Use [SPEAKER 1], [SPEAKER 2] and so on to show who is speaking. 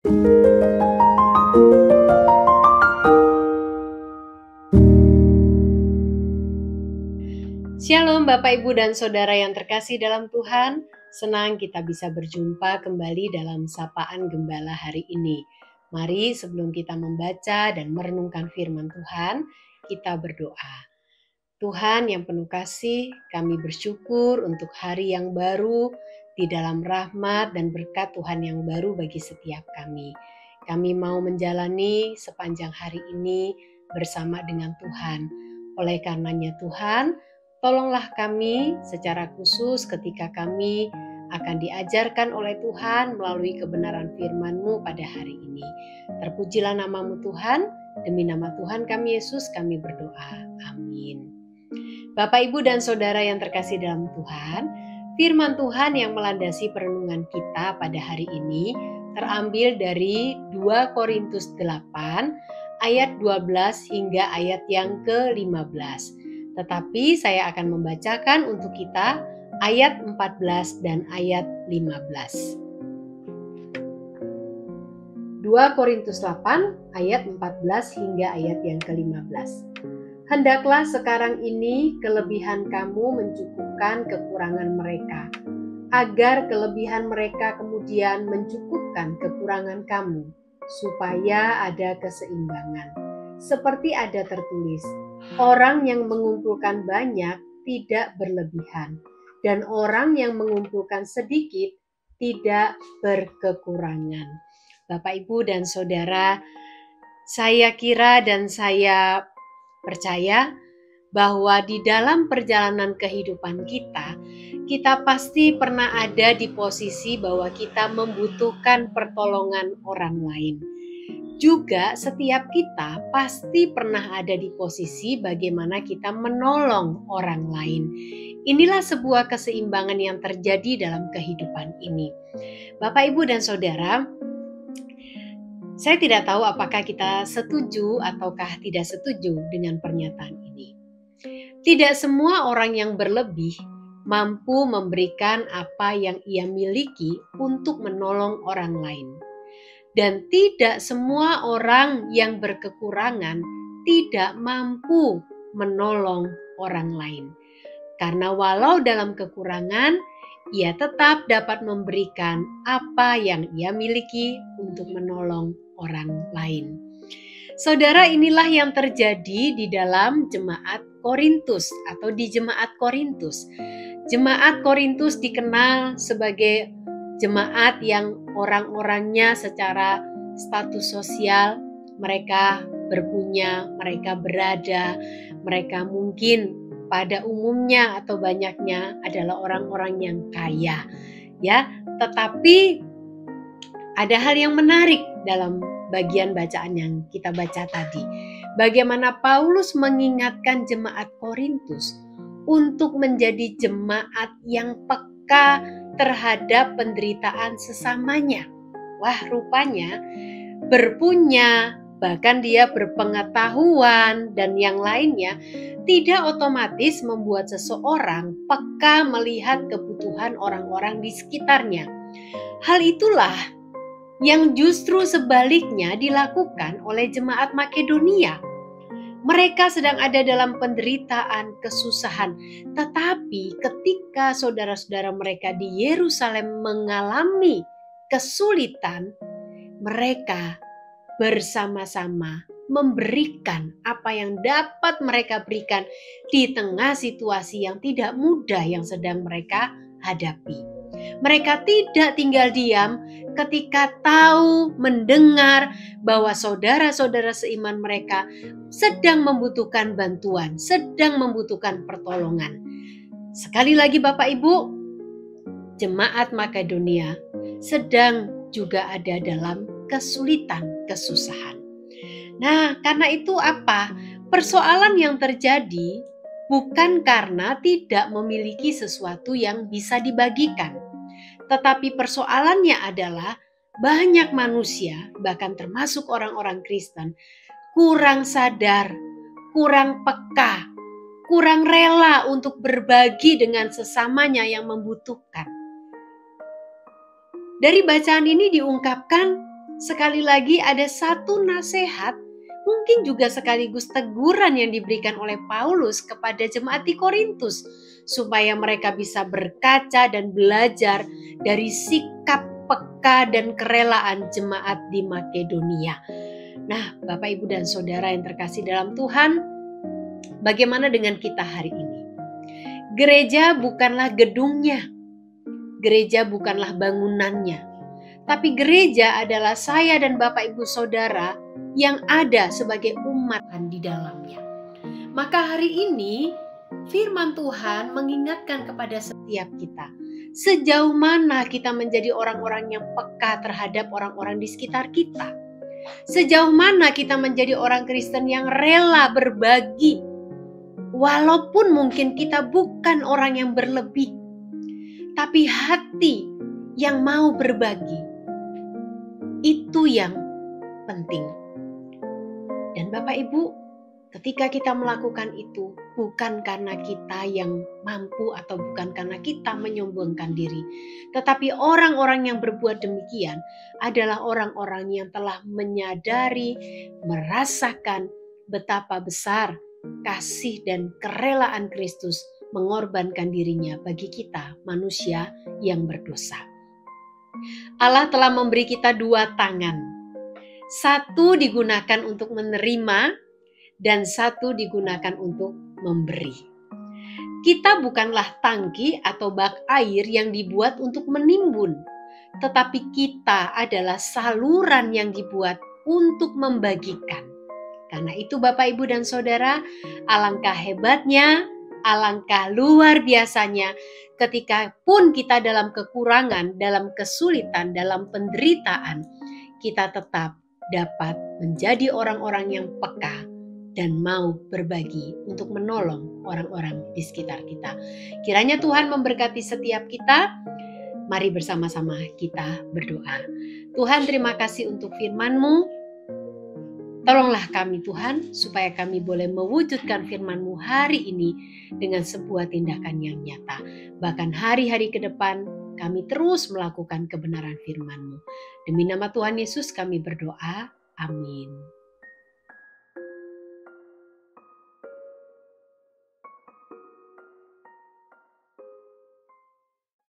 [SPEAKER 1] Shalom Bapak Ibu dan Saudara yang terkasih dalam Tuhan, senang kita bisa berjumpa kembali dalam Sapaan Gembala hari ini. Mari sebelum kita membaca dan merenungkan firman Tuhan, kita berdoa. Tuhan yang penuh kasih, kami bersyukur untuk hari yang baru di dalam rahmat dan berkat Tuhan yang baru bagi setiap kami. Kami mau menjalani sepanjang hari ini bersama dengan Tuhan. Oleh karenanya Tuhan, tolonglah kami secara khusus ketika kami akan diajarkan oleh Tuhan melalui kebenaran firman-Mu pada hari ini. Terpujilah nama-Mu Tuhan, demi nama Tuhan kami Yesus kami berdoa. Amin. Bapak, Ibu, dan Saudara yang terkasih dalam Tuhan, firman Tuhan yang melandasi perenungan kita pada hari ini terambil dari 2 Korintus 8 ayat 12 hingga ayat yang ke-15. Tetapi saya akan membacakan untuk kita ayat 14 dan ayat 15. 2 Korintus 8 ayat 14 hingga ayat yang ke-15. Hendaklah sekarang ini kelebihan kamu mencukupkan kekurangan mereka, agar kelebihan mereka kemudian mencukupkan kekurangan kamu, supaya ada keseimbangan. Seperti ada tertulis, orang yang mengumpulkan banyak tidak berlebihan, dan orang yang mengumpulkan sedikit tidak berkekurangan. Bapak, Ibu, dan Saudara, saya kira dan saya percaya bahwa di dalam perjalanan kehidupan kita pasti pernah ada di posisi bahwa kita membutuhkan pertolongan orang lain. Juga setiap kita pasti pernah ada di posisi bagaimana kita menolong orang lain. Inilah sebuah keseimbangan yang terjadi dalam kehidupan ini. Bapak, Ibu, dan Saudara, saya tidak tahu apakah kita setuju ataukah tidak setuju dengan pernyataan ini. Tidak semua orang yang berlebih mampu memberikan apa yang ia miliki untuk menolong orang lain. Dan tidak semua orang yang berkekurangan tidak mampu menolong orang lain. Karena walau dalam kekurangan, ia tetap dapat memberikan apa yang ia miliki untuk menolong orang lain. Saudara, inilah yang terjadi di dalam jemaat Korintus atau di jemaat Korintus. Jemaat Korintus dikenal sebagai jemaat yang orang-orangnya secara status sosial, mereka berpunya, mereka berada, mereka mungkin pada umumnya atau banyaknya adalah orang-orang yang kaya, ya. Tetapi ada hal yang menarik dalam bagian bacaan yang kita baca tadi. Bagaimana Paulus mengingatkan jemaat Korintus untuk menjadi jemaat yang peka terhadap penderitaan sesamanya. Wah, rupanya berpunya, bahkan dia berpengetahuan dan yang lainnya tidak otomatis membuat seseorang peka melihat kebutuhan orang-orang di sekitarnya. Hal itulah yang justru sebaliknya dilakukan oleh jemaat Makedonia. Mereka sedang ada dalam penderitaan, kesusahan. Tetapi ketika saudara-saudara mereka di Yerusalem mengalami kesulitan, mereka bersama-sama memberikan apa yang dapat mereka berikan di tengah situasi yang tidak mudah yang sedang mereka hadapi. Mereka tidak tinggal diam ketika tahu, mendengar bahwa saudara-saudara seiman mereka sedang membutuhkan bantuan, sedang membutuhkan pertolongan. Sekali lagi Bapak Ibu, jemaat Makedonia sedang juga ada dalam kesulitan, kesusahan. Nah, karena itu apa? Persoalan yang terjadi bukan karena tidak memiliki sesuatu yang bisa dibagikan. Tetapi persoalannya adalah banyak manusia, bahkan termasuk orang-orang Kristen, kurang sadar, kurang peka, kurang rela untuk berbagi dengan sesamanya yang membutuhkan. Dari bacaan ini diungkapkan Sekali lagi ada satu nasihat, mungkin juga sekaligus teguran yang diberikan oleh Paulus kepada jemaat di Korintus, supaya mereka bisa berkaca dan belajar dari sikap peka dan kerelaan jemaat di Makedonia. Nah, Bapak, Ibu, dan Saudara yang terkasih dalam Tuhan, bagaimana dengan kita hari ini? Gereja bukanlah gedungnya, gereja bukanlah bangunannya, tapi gereja adalah saya dan Bapak Ibu Saudara yang ada sebagai umat di dalamnya. Maka hari ini firman Tuhan mengingatkan kepada setiap kita, sejauh mana kita menjadi orang-orang yang peka terhadap orang-orang di sekitar kita. Sejauh mana kita menjadi orang Kristen yang rela berbagi, walaupun mungkin kita bukan orang yang berlebih, tapi hati yang mau berbagi, itu yang penting. Dan Bapak Ibu, ketika kita melakukan itu, bukan karena kita yang mampu atau bukan karena kita menyombongkan diri, tetapi orang-orang yang berbuat demikian adalah orang-orang yang telah menyadari, merasakan betapa besar kasih dan kerelaan Kristus mengorbankan dirinya bagi kita manusia yang berdosa. Allah telah memberi kita dua tangan. Satu digunakan untuk menerima dan satu digunakan untuk memberi. Kita bukanlah tangki atau bak air yang dibuat untuk menimbun, tetapi kita adalah saluran yang dibuat untuk membagikan. Karena itu Bapak, Ibu, dan Saudara, alangkah hebatnya, alangkah luar biasanya ketika pun kita dalam kekurangan, dalam kesulitan, dalam penderitaan, kita tetap dapat menjadi orang-orang yang peka dan mau berbagi untuk menolong orang-orang di sekitar kita. Kiranya Tuhan memberkati setiap kita. Mari bersama-sama kita berdoa. Tuhan, terima kasih untuk firman-Mu. Tolonglah kami Tuhan, supaya kami boleh mewujudkan firman-Mu hari ini dengan sebuah tindakan yang nyata. Bahkan hari-hari ke depan kami terus melakukan kebenaran firman-Mu. Demi nama Tuhan Yesus kami berdoa. Amin.